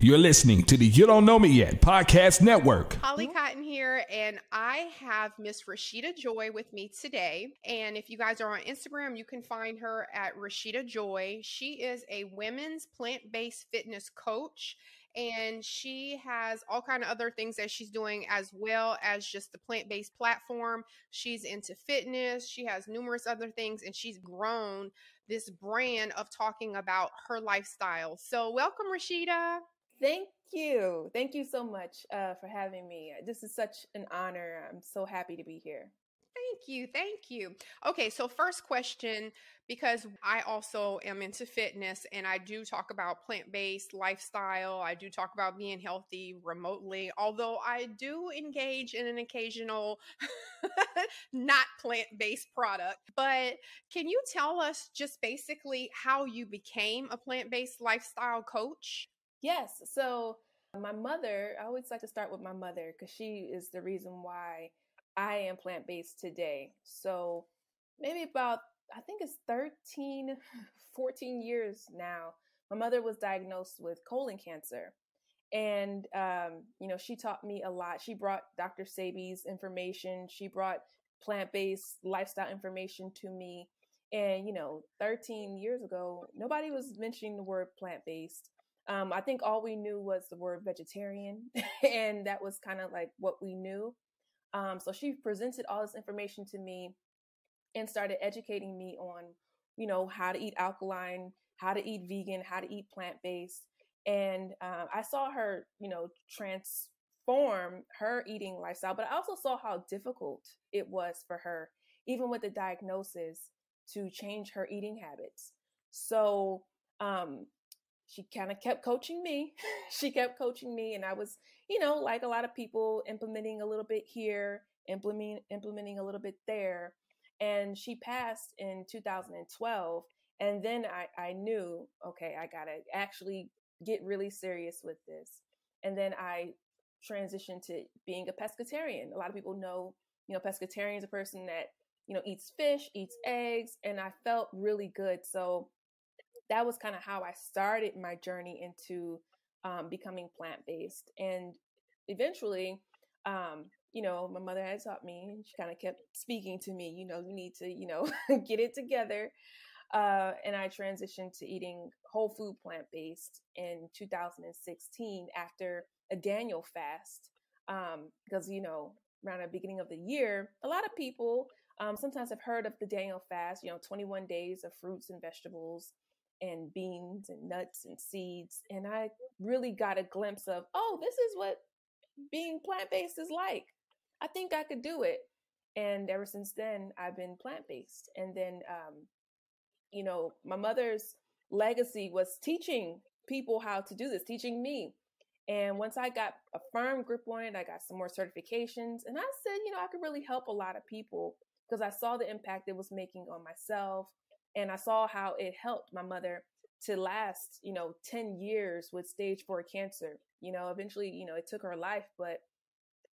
You're listening to the You Don't Know Me Yet podcast network. Holly Cotton here, and I have Miss Rashida Joy with me today. And if you guys are on Instagram, you can find her at Rashida Joy. She is a women's plant-based fitness coach, and she has all kind of other things that she's doing as well as just the plant-based platform. She's into fitness. She has numerous other things, and she's grown this brand of talking about her lifestyle. So welcome, Rashida. Thank you. Thank you so much for having me. This is such an honor. I'm so happy to be here. Thank you. Thank you. Okay, so first question, because I also am into fitness and I do talk about plant-based lifestyle. I do talk about being healthy remotely, although I do engage in an occasional not plant-based product. But can you tell us just basically how you became a plant-based lifestyle coach? Yes. So my mother, I always like to start with my mother because she is the reason why I am plant-based today. So maybe about, I think it's 13, 14 years now, my mother was diagnosed with colon cancer. And, she taught me a lot. She brought Dr. Sebi's information. She brought plant-based lifestyle information to me. And, 13 years ago, nobody was mentioning the word plant-based. I think all we knew was the word vegetarian, and that was kind of like what we knew. So she presented all this information to me and started educating me on, how to eat alkaline, how to eat vegan, how to eat plant-based. And I saw her, transform her eating lifestyle, but I also saw how difficult it was for her, even with the diagnosis, to change her eating habits. So, she kind of kept coaching me. She kept coaching me. And I was, like a lot of people, implementing a little bit here, implementing a little bit there. And she passed in 2012. And then I knew, okay, I got to actually get really serious with this. And then I transitioned to being a pescatarian. A lot of people know, pescatarian is a person that, eats fish, eats eggs. And I felt really good. So that was kind of how I started my journey into becoming plant-based. And eventually, my mother had taught me, and she kind of kept speaking to me, you need to, get it together. And I transitioned to eating whole food plant-based in 2016 after a Daniel fast. Because, around the beginning of the year, a lot of people sometimes have heard of the Daniel fast, 21 days of fruits and vegetables and beans and nuts and seeds. And I really got a glimpse of, oh, this is what being plant-based is like. I think I could do it. And ever since then, I've been plant-based. And then, my mother's legacy was teaching people how to do this, teaching me. And once I got a firm grip on it, I got some more certifications. And I said, I could really help a lot of people because I saw the impact it was making on myself. And I saw how it helped my mother to last, 10 years with stage 4 cancer. Eventually, it took her life, but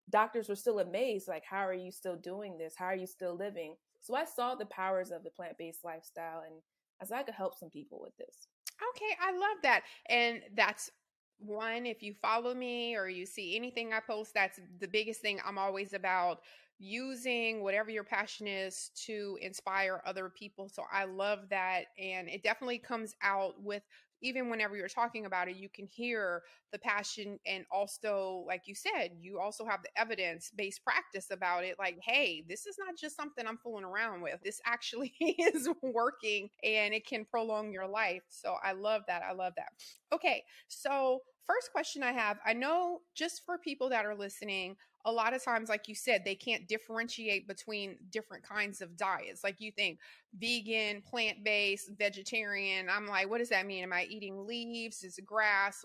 doctors were still amazed. Like, how are you still doing this? How are you still living? So I saw the powers of the plant-based lifestyle, and I said I could help some people with this. Okay, I love that. And that's one, if you follow me or you see anything I post, that's the biggest thing. I'm always about using whatever your passion is to inspire other people. So I love that. And it definitely comes out with, even whenever you're talking about it, you can hear the passion. And also, like you said, you also have the evidence-based practice about it. Like, hey, this is not just something I'm fooling around with. This actually is working and it can prolong your life. So I love that. I love that. Okay. So first question I have, I know just for people that are listening, a lot of times, like you said, they can't differentiate between different kinds of diets. Like you think vegan, plant-based, vegetarian. I'm like, what does that mean? Am I eating leaves? Is it grass?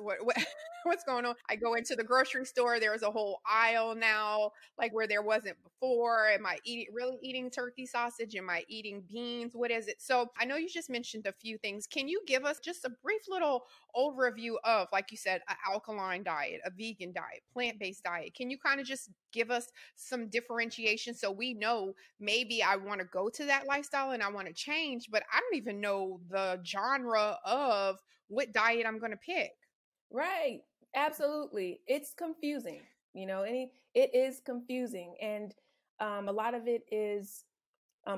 What's going on? I go into the grocery store. There's a whole aisle now, like where there wasn't before. Am I really eating turkey sausage? Am I eating beans? What is it? So I know you just mentioned a few things. Can you give us just a brief little overview of, like you said, an alkaline diet, a vegan diet, plant-based diet? Can you kind of just give us some differentiation so we know maybe I want to go to that lifestyle and I want to change, but I don't even know the genre of what diet I'm going to pick? Right. Absolutely. It's confusing, it is confusing. And a lot of it is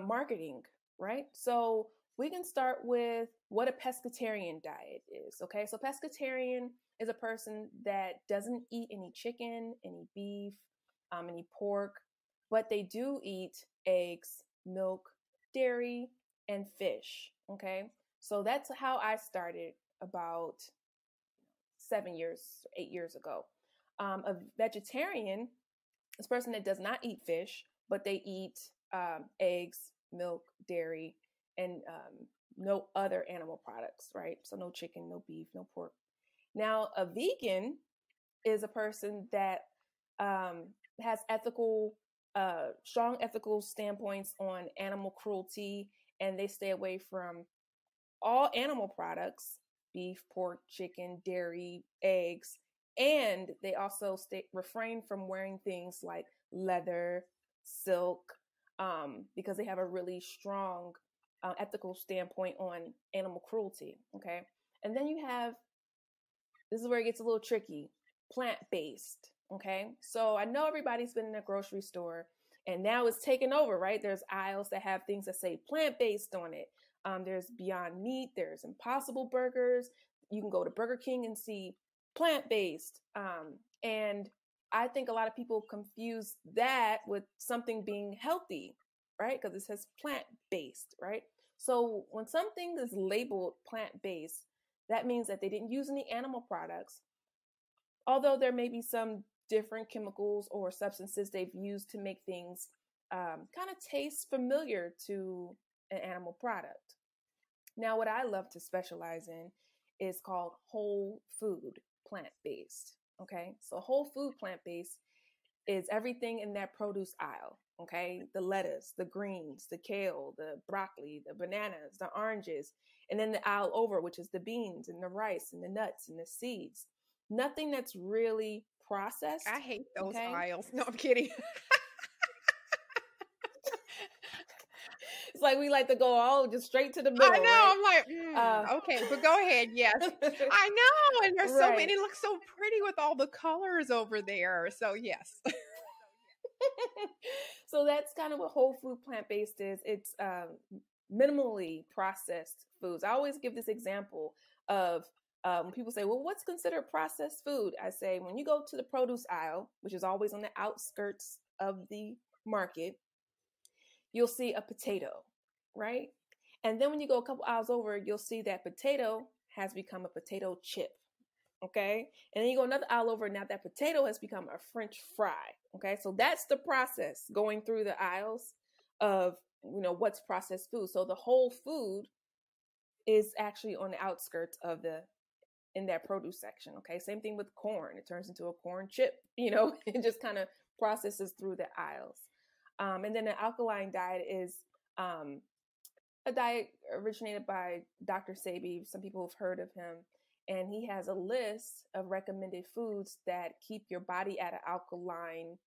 marketing, right? So we can start with what a pescatarian diet is. Okay. So pescatarian is a person that doesn't eat any chicken, any beef, any pork, but they do eat eggs, milk, dairy, and fish. Okay. So that's how I started about 7 years, 8 years ago. A vegetarian is a person that does not eat fish, but they eat eggs, milk, dairy, and no other animal products, right? So no chicken, no beef, no pork. Now, a vegan is a person that has strong ethical standpoints on animal cruelty, and they stay away from all animal products, beef, pork, chicken, dairy, eggs, and they also refrain from wearing things like leather, silk, because they have a really strong ethical standpoint on animal cruelty. Okay. And then this is where it gets a little tricky, plant-based. Okay. So I know everybody's been in a grocery store and now it's taken over, right? There's aisles that have things that say plant-based on it. There's Beyond Meat, there's Impossible Burgers. You can go to Burger King and see plant-based. And I think a lot of people confuse that with something being healthy, right? Because it says plant-based, right? So when something is labeled plant-based, that means that they didn't use any animal products, although there may be some different chemicals or substances they've used to make things kind of taste familiar to an animal product. Now, what I love to specialize in is called whole food plant-based. Okay, so whole food plant-based is everything in that produce aisle. Okay, the lettuce, the greens, the kale, the broccoli, the bananas, the oranges, and then the aisle over, which is the beans and the rice and the nuts and the seeds. Nothing that's really processed. I hate those aisles. No, I'm kidding. It's like we like to go just straight to the middle. I know. Right? I'm like, okay, but go ahead. Yes, I know. And there's so many. It looks so pretty with all the colors over there. So yes. So that's kind of what whole food plant-based is. It's minimally processed foods. I always give this example of when people say, well, what's considered processed food? I say, when you go to the produce aisle, which is always on the outskirts of the market, you'll see a potato, right? And then when you go a couple aisles over, you'll see that potato has become a potato chip. Okay. And then you go another aisle over, now that potato has become a French fry. Okay. So that's the process going through the aisles of, what's processed food. So the whole food is actually on the outskirts of in that produce section. Okay. Same thing with corn. It turns into a corn chip, it just kind of processes through the aisles. And then the alkaline diet is a diet originated by Dr. Sebi. Some people have heard of him. And he has a list of recommended foods that keep your body at an alkaline,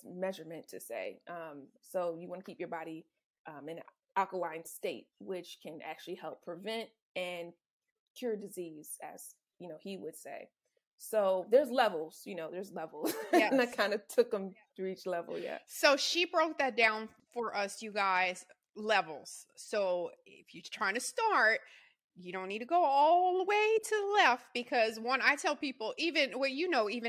measurement to say. So you want to keep your body in an alkaline state, which can actually help prevent and cure disease, as, he would say. So there's levels, there's levels. Yes. And I kind of took them through each level. Yeah. So she broke that down for us, you guys, levels. So if you're trying to start, you don't need to go all the way to the left, because I tell people, even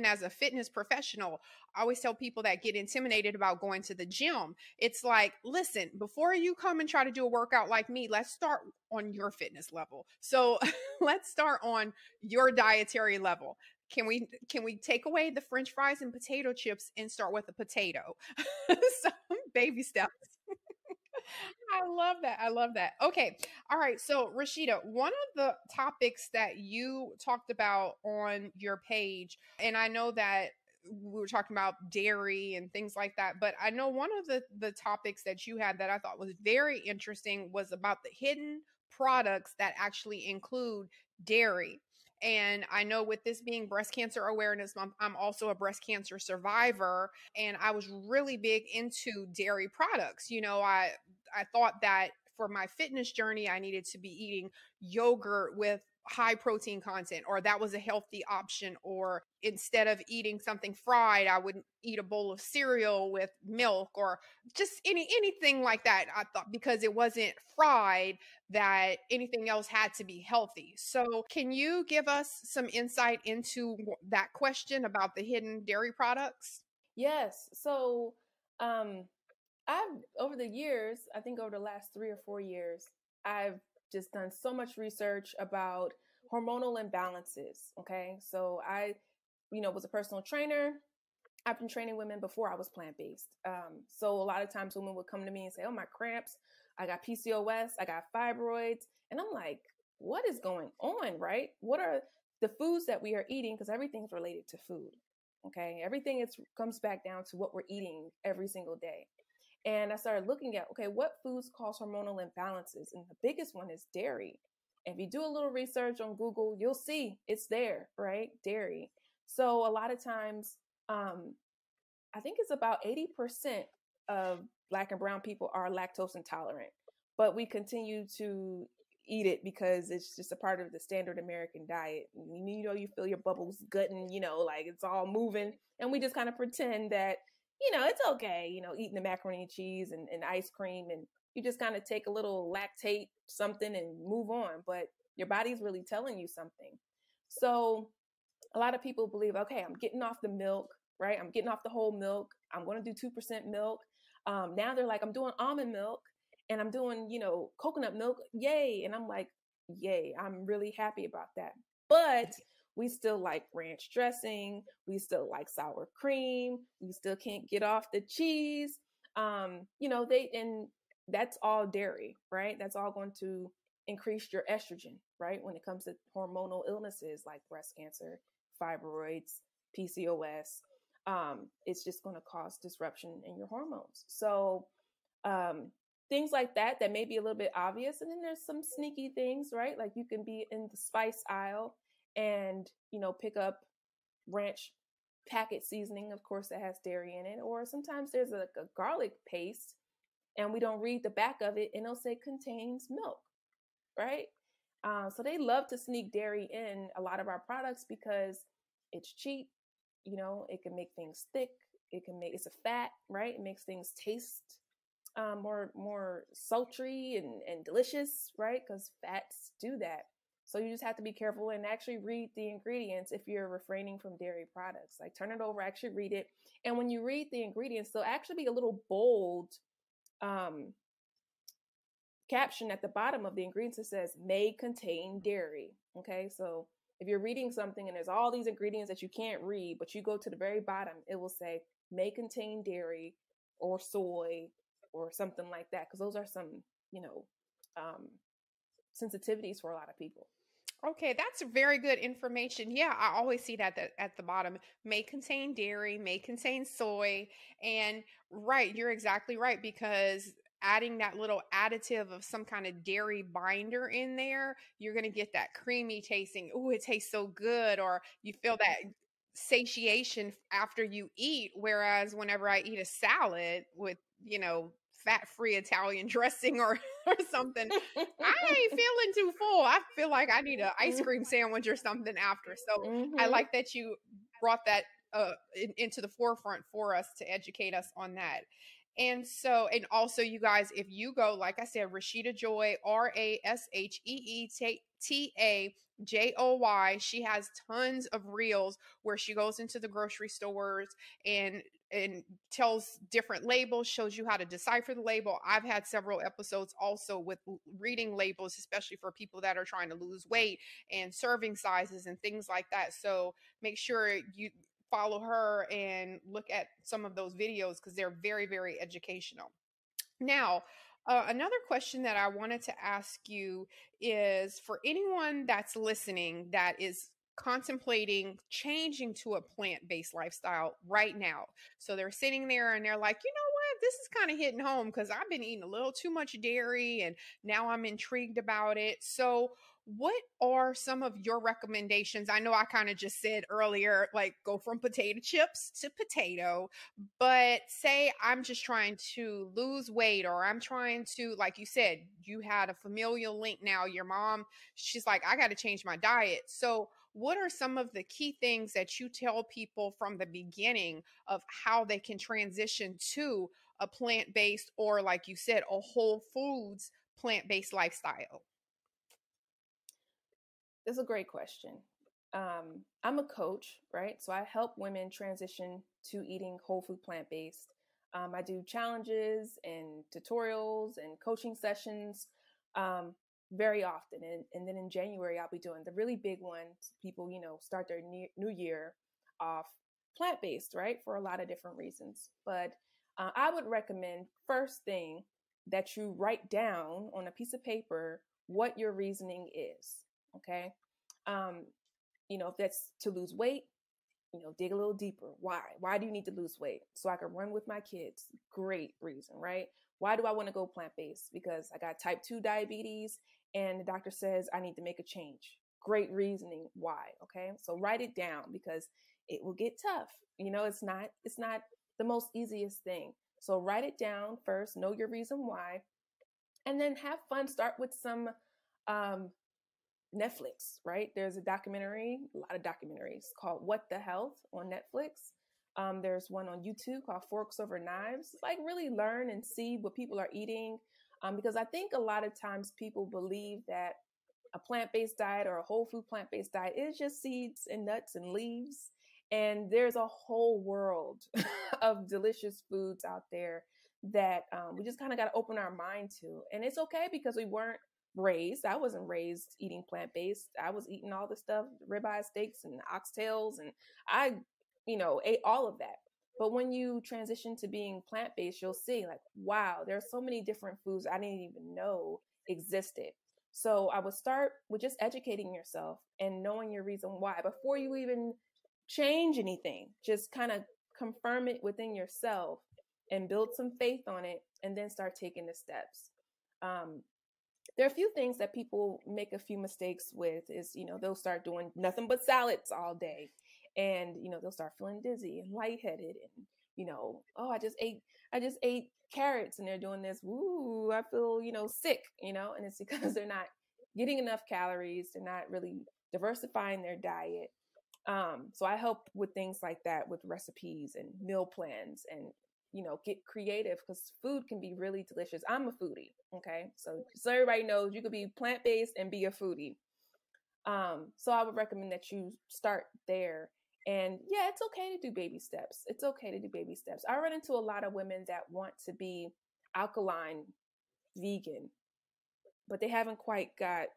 as a fitness professional, I always tell people that get intimidated about going to the gym. It's like, listen, before you come and try to do a workout like me, let's start on your fitness level. So let's start on your dietary level. Can we take away the French fries and potato chips and start with a potato? So baby steps. I love that. Okay. All right. So Rashida, one of the topics that you talked about on your page, and I know that we were talking about dairy and things like that, but I know one of the topics that you had that I thought was very interesting was about the hidden products that actually include dairy. And I know with this being Breast Cancer Awareness Month, I'm also a breast cancer survivor, and I was really big into dairy products. I thought that for my fitness journey, I needed to be eating yogurt with high protein content, or that was a healthy option, or instead of eating something fried, I would eat a bowl of cereal with milk, or just anything like that. I thought because it wasn't fried that anything else had to be healthy. So can you give us some insight into that question about the hidden dairy products? Yes. So, I've over the years, I think over the last 3 or 4 years, I've just done so much research about hormonal imbalances. Okay. So was a personal trainer. I've been training women before I was plant-based. So a lot of times women would come to me and say, oh, my cramps, I got PCOS, I got fibroids. And I'm like, what is going on, right? What are the foods that we are eating? Because everything's related to food. Okay. Everything comes back down to what we're eating every single day. And I started looking at, okay, what foods cause hormonal imbalances? And the biggest one is dairy. And if you do a little research on Google, you'll see it's there, right? Dairy. So a lot of times, I think it's about 80% of Black and brown people are lactose intolerant, but we continue to eat it because it's just a part of the standard American diet. You feel your bubbles gutting, like it's all moving. And we just kind of pretend that, it's okay, eating the macaroni and cheese and ice cream. And you just kind of take a little lactate something and move on. But your body's really telling you something. So a lot of people believe, okay, I'm getting off the milk, right? I'm getting off the whole milk. I'm going to do 2% milk. Now they're like, I'm doing almond milk and I'm doing, coconut milk. Yay. And I'm like, yay. I'm really happy about that. But we still like ranch dressing. We still like sour cream. We still can't get off the cheese. And that's all dairy, right? That's all going to increase your estrogen, right? When it comes to hormonal illnesses like breast cancer, fibroids, PCOS, it's just going to cause disruption in your hormones. So things like that may be a little bit obvious. And then there's some sneaky things, right? Like you can be in the spice aisle and, pick up ranch packet seasoning, of course, that has dairy in it. Or sometimes there's a garlic paste and we don't read the back of it and it'll say contains milk, right? So they love to sneak dairy in a lot of our products because it's cheap. It can make things thick. It's a fat, right? It makes things taste more sultry and delicious, right? Because fats do that. So you just have to be careful and actually read the ingredients if you're refraining from dairy products. Like turn it over, actually read it. And when you read the ingredients, there'll actually be a little bold caption at the bottom of the ingredients that says may contain dairy. Okay, so if you're reading something and there's all these ingredients that you can't read, but you go to the very bottom, it will say may contain dairy or soy or something like that, because those are some, sensitivities for a lot of people. Okay, that's very good information. Yeah, I always see that at the bottom may contain dairy, may contain soy. And right, you're exactly right, because adding that little additive of some kind of dairy binder in there, you're going to get that creamy tasting. Oh, it tastes so good. Or you feel that satiation after you eat. Whereas whenever I eat a salad with, fat-free Italian dressing or something, I ain't feeling too full. I feel like I need an ice cream sandwich or something after. So I like that you brought that into the forefront for us to educate us on that. And also you guys, if you go, like I said, Rashida Joy, RASHEETA Joy, she has tons of reels where she goes into the grocery stores and tells different labels, shows you how to decipher the label. I've had several episodes also with reading labels, especially for people that are trying to lose weight, and serving sizes and things like that. So make sure you follow her and look at some of those videos because they're very, very educational. Now, another question that I wanted to ask you is for anyone that's listening that is contemplating changing to a plant-based lifestyle right now. So they're sitting there and they're like, what? This is kind of hitting home because I've been eating a little too much dairy and now I'm intrigued about it. So what are some of your recommendations? I know I kind of just said earlier, like go from potato chips to potato, but say I'm just trying to lose weight, or I'm trying to, like you said, you had a familial link now. Your mom, she's like, I got to change my diet. So, what are some of the key things that you tell people from the beginning of how they can transition to a plant based, or like you said, a whole foods plant based lifestyle? That's a great question. I'm a coach, right? So I help women transition to eating whole food plant based. I do challenges and tutorials and coaching sessions um, very often. And then in January, I'll be doing the really big ones. People, start their new year off plant based, right? For a lot of different reasons. But I would recommend first thing that you write down on a piece of paper what your reasoning is. Okay. Um, if that's to lose weight, dig a little deeper. Why? Why do you need to lose weight? So I can run with my kids. Great reason, right? Why do I want to go plant-based? Because I got type 2 diabetes and the doctor says I need to make a change. Great reasoning why, okay? So write it down because it will get tough. It's not the most easiest thing. So write it down first, know your reason why, and then have fun. Start with some Netflix, right? There's a lot of documentaries called What the Health on Netflix. There's one on YouTube called Forks Over Knives. Like really learn and see what people are eating. Because I think a lot of times people believe that a plant-based diet or a whole food plant-based diet is just seeds and nuts and leaves. And there's a whole world of delicious foods out there that we just kind of got to open our mind to. And it's okay because we weren't I wasn't raised eating plant-based. I was eating all the stuff, ribeye steaks and oxtails, and I, ate all of that. But when you transition to being plant-based, you'll see like, wow, there's so many different foods I didn't even know existed. So I would start with just educating yourself and knowing your reason why before you even change anything. Just kind of confirm it within yourself and build some faith on it, and then start taking the steps. There are a few things that people make a few mistakes with is, they'll start doing nothing but salads all day, and, they'll start feeling dizzy and lightheaded and, oh, I just ate carrots, and they're doing this. Ooh, I feel, sick, and it's because they're not getting enough calories. They're not really diversifying their diet. So I help with things like that with recipes and meal plans and, get creative because food can be really delicious. I'm a foodie. Okay. So everybody knows you could be plant-based and be a foodie. So I would recommend that you start there. And yeah, it's okay to do baby steps. It's okay to do baby steps. I run into a lot of women that want to be alkaline vegan, but they haven't quite got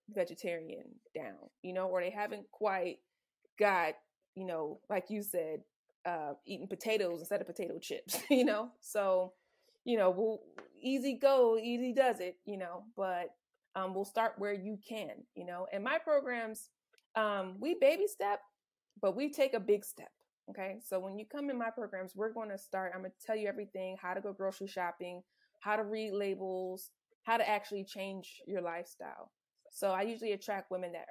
vegetarian down, or they haven't quite got, like you said, eating potatoes instead of potato chips, So, we'll easy go, easy does it, but we'll start where you can, and my programs, we baby step, but we take a big step. Okay. So when you come in my programs, we're going to start, I'm going to tell you everything, how to go grocery shopping, how to read labels, how to actually change your lifestyle. So I usually attract women that,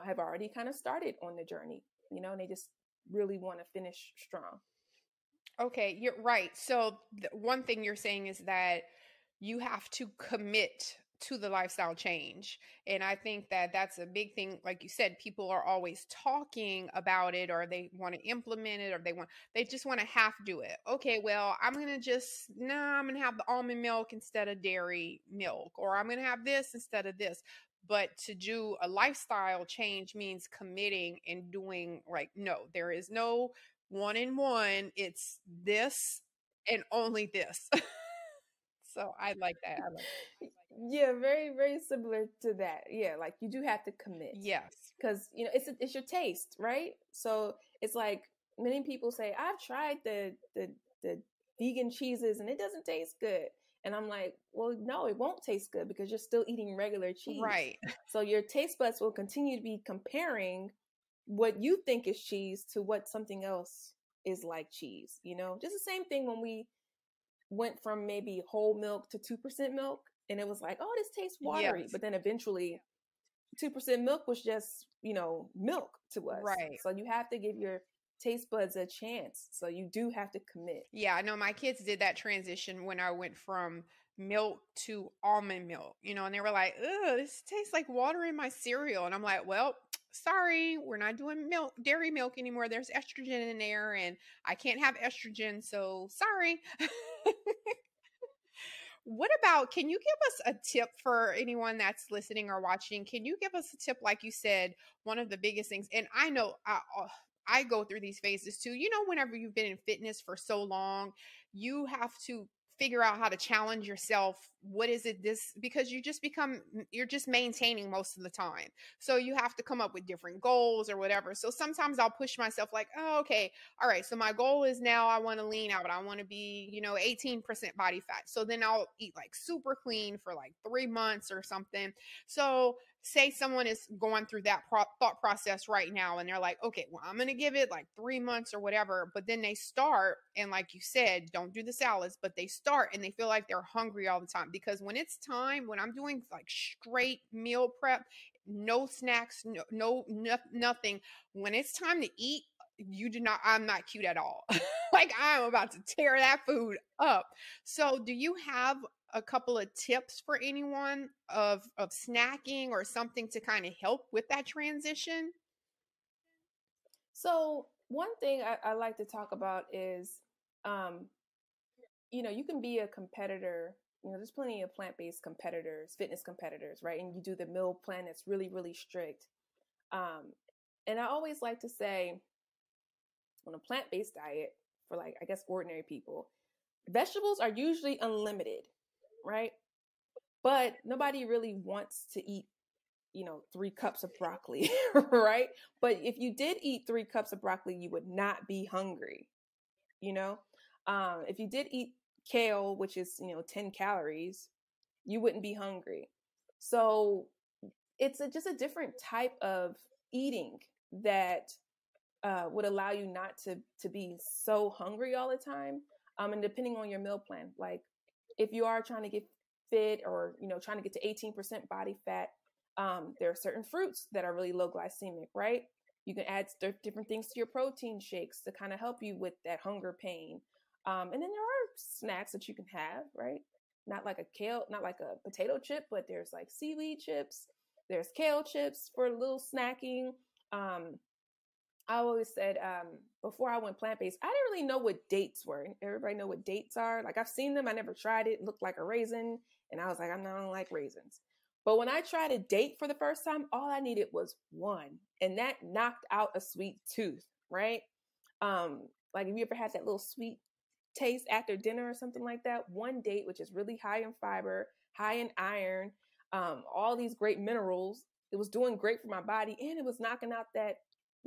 have already kind of started on the journey, and they just really want to finish strong. Okay, you're right. So one thing you're saying is that you have to commit to the lifestyle change. And I think that that's a big thing. Like you said, people are always talking about it, or they want to implement it, or they just want to half do it. Okay, well, I'm going to have the almond milk instead of dairy milk, or I'm going to have this instead of this. But to do a lifestyle change means committing and doing, like, no, there is no one in one. It's this and only this. So I like that. Yeah, very, very similar to that. Yeah, like you do have to commit. Yes. Because, it's your taste, right? So it's like many people say, I've tried the vegan cheeses and it doesn't taste good. And I'm like, well, no, it won't taste good because you're still eating regular cheese. Right. So your taste buds will continue to be comparing what you think is cheese to what something else is like cheese, Just the same thing when we went from maybe whole milk to 2% milk, and it was like, oh, this tastes watery. Yes. But then eventually 2% milk was just, milk to us. Right. So you have to give your taste buds a chance. So you do have to commit. Yeah, I know my kids did that transition when I went from milk to almond milk, and they were like, ugh, this tastes like water in my cereal. And I'm like, well, sorry, we're not doing dairy milk anymore. There's estrogen in there and I can't have estrogen. So sorry. What about, can you give us a tip for anyone that's listening or watching? Can you give us a tip, like you said, one of the biggest things, and I know I go through these phases too. Whenever you've been in fitness for so long, you have to figure out how to challenge yourself. What is it because you're just maintaining most of the time. So you have to come up with different goals or whatever. So sometimes I'll push myself like, oh, okay, all right, so my goal is now I want to lean out. I want to be, 18% body fat. So then I'll eat like super clean for like 3 months or something. So say someone is going through that thought process right now and they're like, okay, well, I'm going to give it like 3 months or whatever. But then they start, and like you said, don't do the salads, but they start and they feel like they're hungry all the time. Because when it's time, when I'm doing like straight meal prep, no snacks, nothing. When it's time to eat, I'm not cute at all. Like I'm about to tear that food up. So do you have a couple of tips for anyone of snacking or something to kind of help with that transition? So one thing I like to talk about is, you can be a competitor. There's plenty of plant-based competitors, fitness competitors, right? And you do the meal plan that's really, really strict. And I always like to say on a plant-based diet for like, I guess, ordinary people, vegetables are usually unlimited, right? But nobody really wants to eat, 3 cups of broccoli, right? But if you did eat 3 cups of broccoli, you would not be hungry, if you did eat kale, which is, 10 calories, you wouldn't be hungry. So it's just a different type of eating that would allow you not to be so hungry all the time. And depending on your meal plan, like if you are trying to get fit or, trying to get to 18% body fat, there are certain fruits that are really low glycemic, right? You can add different things to your protein shakes to kind of help you with that hunger pain. And then there are snacks that you can have, right? Not like a potato chip, but there's like seaweed chips. There's kale chips for a little snacking. I always said, before I went plant-based, I didn't really know what dates were. Everybody know what dates are. Like I've seen them. I never tried it. It looked like a raisin. And I was like, I don't like raisins. But when I tried a date for the first time, all I needed was one. And that knocked out a sweet tooth, right? Like if you ever had that little sweet taste after dinner or something like that, one date, which is really high in fiber, high in iron, all these great minerals, it was doing great for my body. And it was knocking out that,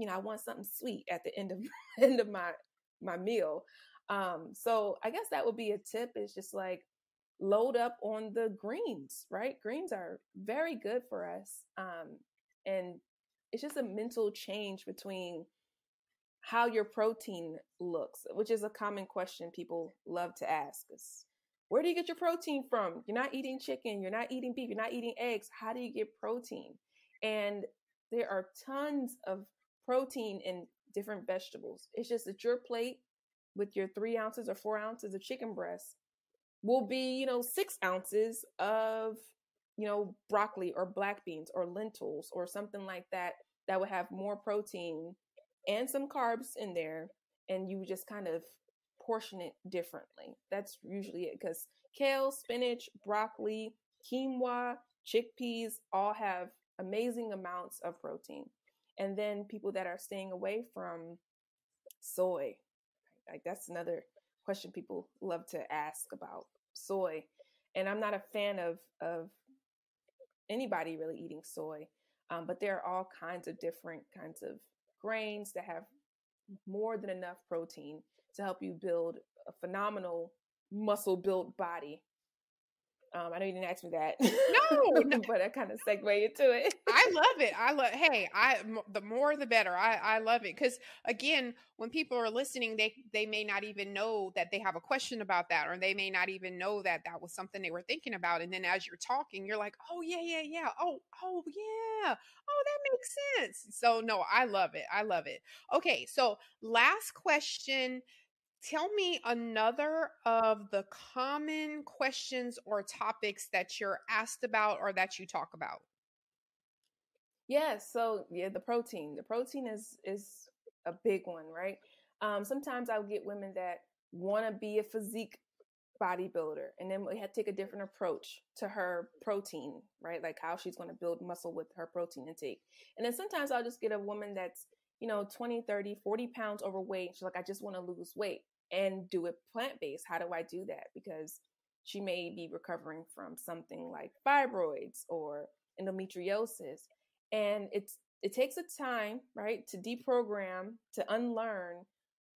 I want something sweet at the end of my meal. So I guess that would be a tip, is just like load up on the greens, right? Greens are very good for us. And it's just a mental change between how your protein looks, which is a common question people love to ask us. Where do you get your protein from? You're not eating chicken, you're not eating beef, you're not eating eggs. How do you get protein? And there are tons of protein in different vegetables. It's just that your plate with your 3 ounces or 4 ounces of chicken breast will be, 6 ounces of, broccoli or black beans or lentils or something like that, that would have more protein and some carbs in there. And you just kind of portion it differently. That's usually it, because kale, spinach, broccoli, quinoa, chickpeas all have amazing amounts of protein. And then people that are staying away from soy, like that's another question people love to ask about soy. And I'm not a fan of anybody really eating soy, but there are all kinds of different kinds of grains that have more than enough protein to help you build a phenomenal muscle built body. I know you didn't ask me that. No, but I kind of segue into it. I love it. Hey, the more the better. I love it because again, when people are listening, they may not even know that they have a question about that, or they may not even know that that was something they were thinking about. And then as you're talking, you're like, oh yeah, yeah, yeah. Oh yeah. Oh, that makes sense. So no, I love it. I love it. Okay, so last question. Tell me another of the common questions or topics that you're asked about or that you talk about. Yeah, so yeah, the protein. The protein is a big one, right? Sometimes I'll get women that want to be a physique bodybuilder, and then we had to take a different approach to her protein, right? Like how she's going to build muscle with her protein intake. And then sometimes I'll just get a woman that's, 20, 30, 40 pounds overweight. She's like, I just want to lose weight and do it plant-based. How do I do that? Because she may be recovering from something like fibroids or endometriosis. And it takes a time, right, to deprogram, to unlearn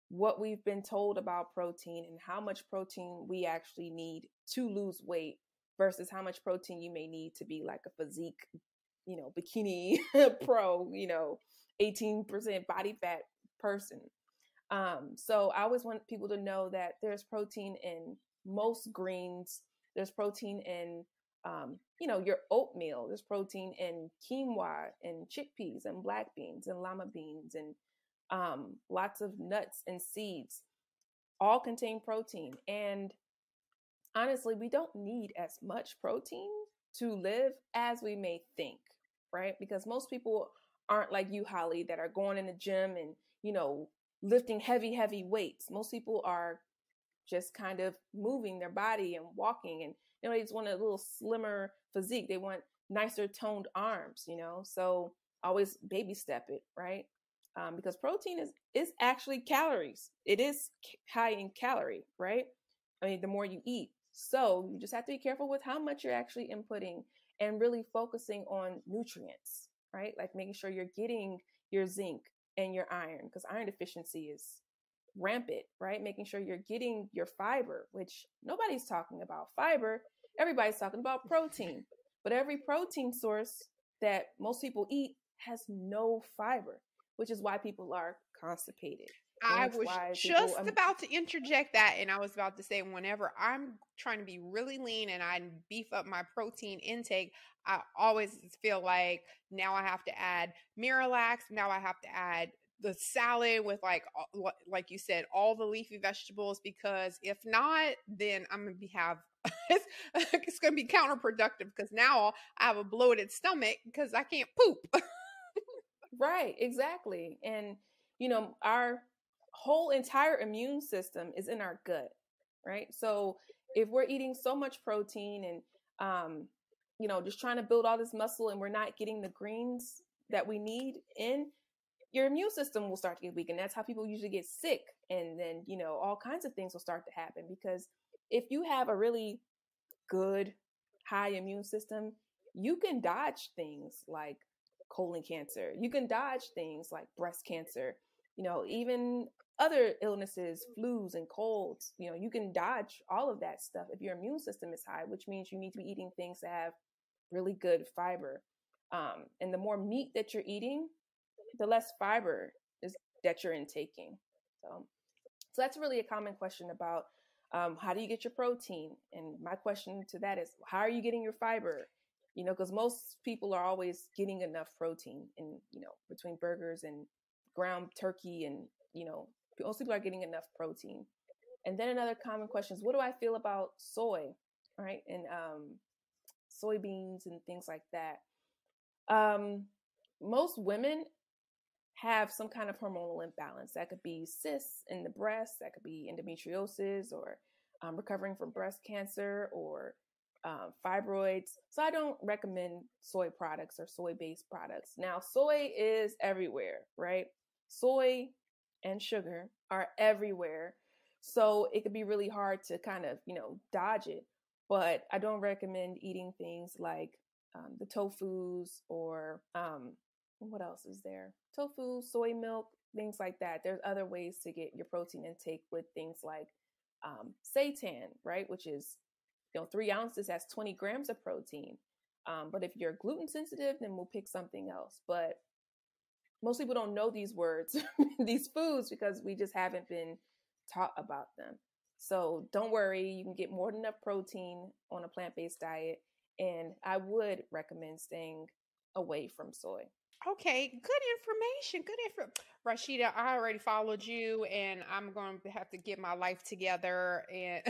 what we've been told about protein and how much protein we actually need to lose weight versus how much protein you may need to be like a physique, bikini pro, 18% body fat person. So I always want people to know that there's protein in most greens. There's protein in, your oatmeal. There's protein in quinoa and chickpeas and black beans and lima beans and lots of nuts and seeds. All contain protein. And honestly, we don't need as much protein to live as we may think, right? Because most people aren't like you, Holly, that are going in the gym and, lifting heavy weights. Most people are just kind of moving their body and walking, and they just want a little slimmer physique. They want nicer toned arms, so always baby step it, right? Because protein is actually calories. It is high in calorie, right? I mean, the more you eat. So you just have to be careful with how much you're actually inputting and really focusing on nutrients, right? Like making sure you're getting your zinc and your iron, because iron deficiency is rampant, right? Making sure you're getting your fiber, which nobody's talking about fiber. Everybody's talking about protein, but every protein source that most people eat has no fiber, which is why people are constipated. I was just about to interject that, and I was about to say, whenever I'm trying to be really lean and I beef up my protein intake, I always feel like now I have to add Miralax. Now I have to add the salad with like you said, all the leafy vegetables, because if not, then I'm gonna have it's gonna be counterproductive because now I have a bloated stomach because I can't poop. Right, exactly. And our whole entire immune system is in our gut, right? So if we're eating so much protein and just trying to build all this muscle and we're not getting the greens that we need in, your immune system will start to get weak. And that's how people usually get sick. And then, all kinds of things will start to happen, because if you have a really good high immune system, you can dodge things like colon cancer. You can dodge things like breast cancer, even other illnesses, flus and colds. You can dodge all of that stuff if your immune system is high, which means you need to be eating things that have really good fiber. And the more meat that you're eating, the less fiber is that you're intaking. So that's really a common question about how do you get your protein? And my question to that is, how are you getting your fiber? Because most people are always getting enough protein in, between burgers and ground turkey and, most people are getting enough protein. And then another common question is, what do I feel about soy, right? And soybeans and things like that. Most women have some kind of hormonal imbalance. That could be cysts in the breast, that could be endometriosis, or recovering from breast cancer, or fibroids. So I don't recommend soy products or soy-based products. Now, soy is everywhere, right? Soy and sugar are everywhere. So it could be really hard to kind of, dodge it. But I don't recommend eating things like the tofus or what else is there? Tofu, soy milk, things like that. There's other ways to get your protein intake with things like seitan, right? Which is 3 ounces has 20 grams of protein. But if you're gluten sensitive, then we'll pick something else. But most people don't know these words, these foods, because we just haven't been taught about them. So don't worry, you can get more than enough protein on a plant-based diet. And I would recommend staying away from soy. Okay, good information. Good info. Rashida, I already followed you and I'm going to have to get my life together and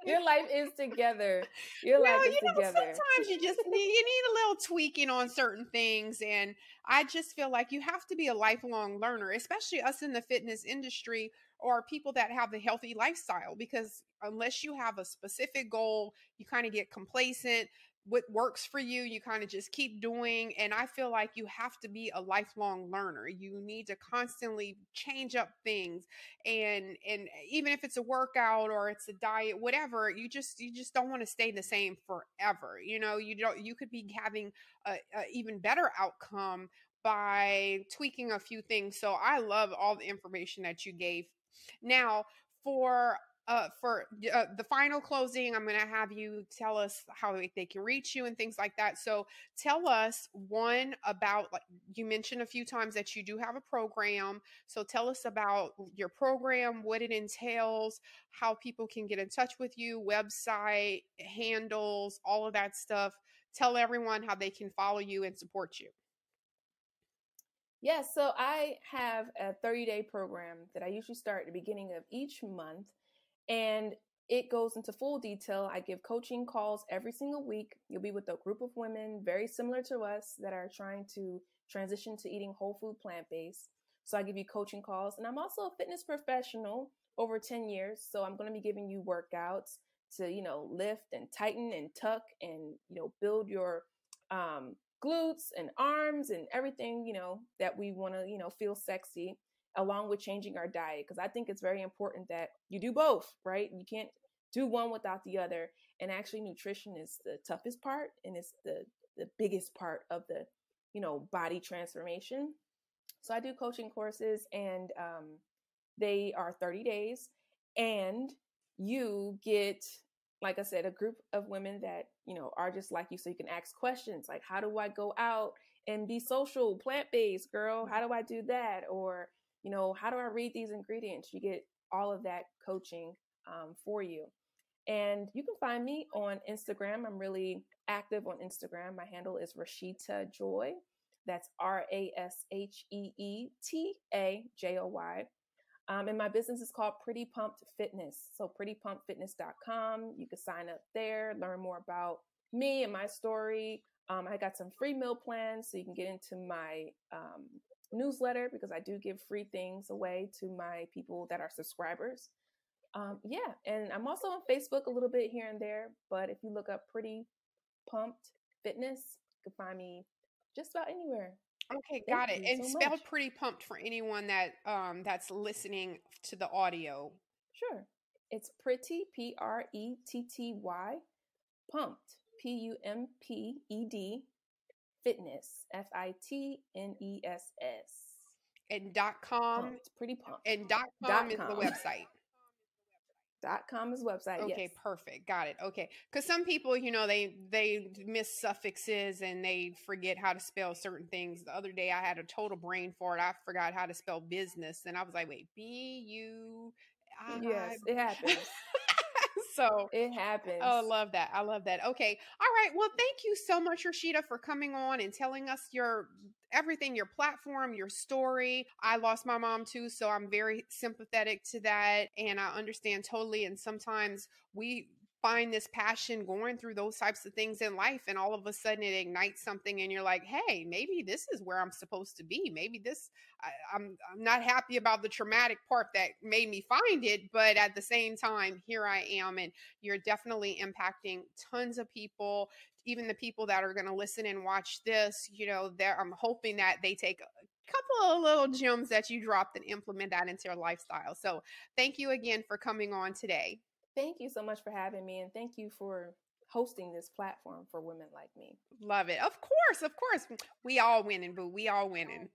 Your life is together. Your life is together. Sometimes you need a little tweaking on certain things. And I just feel like you have to be a lifelong learner, especially us in the fitness industry or people that have the healthy lifestyle, because unless you have a specific goal, you kind of get complacent. What works for you, you kind of just keep doing. And I feel like you have to be a lifelong learner. You need to constantly change up things. And even if it's a workout or it's a diet, whatever, you just don't want to stay the same forever. You could be having a even better outcome by tweaking a few things. So I love all the information that you gave. Now, for the final closing, I'm going to have you tell us how they can reach you and things like that. So tell us one about, like you mentioned a few times that you do have a program. So tell us about your program, what it entails, how people can get in touch with you, website, handles, all of that stuff. Tell everyone how they can follow you and support you. Yes, so I have a 30-day program that I usually start at the beginning of each month. And it goes into full detail. I give coaching calls every single week. You'll be with a group of women very similar to us that are trying to transition to eating whole food plant-based. So I give you coaching calls. And I'm also a fitness professional over 10 years. So I'm going to be giving you workouts to, lift and tighten and tuck and, build your glutes and arms and everything, that we want to, feel sexy, along with changing our diet. Because I think it's very important that you do both, right? You can't do one without the other. And actually nutrition is the toughest part. And it's the biggest part of the, body transformation. So I do coaching courses and they are 30 days and you get, like I said, a group of women that, are just like you. So you can ask questions like, how do I go out and be social, plant-based, girl? How do I do that? Or, how do I read these ingredients? You get all of that coaching for you. And you can find me on Instagram. I'm really active on Instagram. My handle is Rashita Joy. That's RASHEETAJOY. And my business is called Pretty Pumped Fitness. So prettypumpedfitness.com. You can sign up there, learn more about me and my story. I got some free meal plans so you can get into my newsletter because I do give free things away to my people that are subscribers. And I'm also on Facebook a little bit here and there, but if you look up Pretty Pumped Fitness, you can find me just about anywhere. Okay, got it. And spell Pretty Pumped for anyone that that's listening to the audio. Sure. It's pretty, PRETTY, pumped, PUMPED, fitness, FITNESS. And .com. Pumped, Pretty Pumped. And .com is the website. .com is website. Okay, yes. Perfect. Got it. Okay. Because some people, they miss suffixes and they forget how to spell certain things. The other day I had a total brain fart. I forgot how to spell business. And I was like, wait, B-U-I. Yes, it happens. So it happens. Oh, I love that. I love that. Okay. All right. Well, thank you so much, Rashida, for coming on and telling us everything, your platform, your story. I lost my mom too, so I'm very sympathetic to that. And I understand totally. And sometimes we find this passion going through those types of things in life, and all of a sudden it ignites something and you're like, hey, maybe this is where I'm supposed to be. Maybe I'm not happy about the traumatic part that made me find it, but at the same time, here I am. And you're definitely impacting tons of people, even the people that are going to listen and watch this. I'm hoping that they take a couple of little gems that you dropped and implement that into their lifestyle. So thank you again for coming on today. Thank you so much for having me, and thank you for hosting this platform for women like me. Love it. Of course. We all winning, boo. We all winning.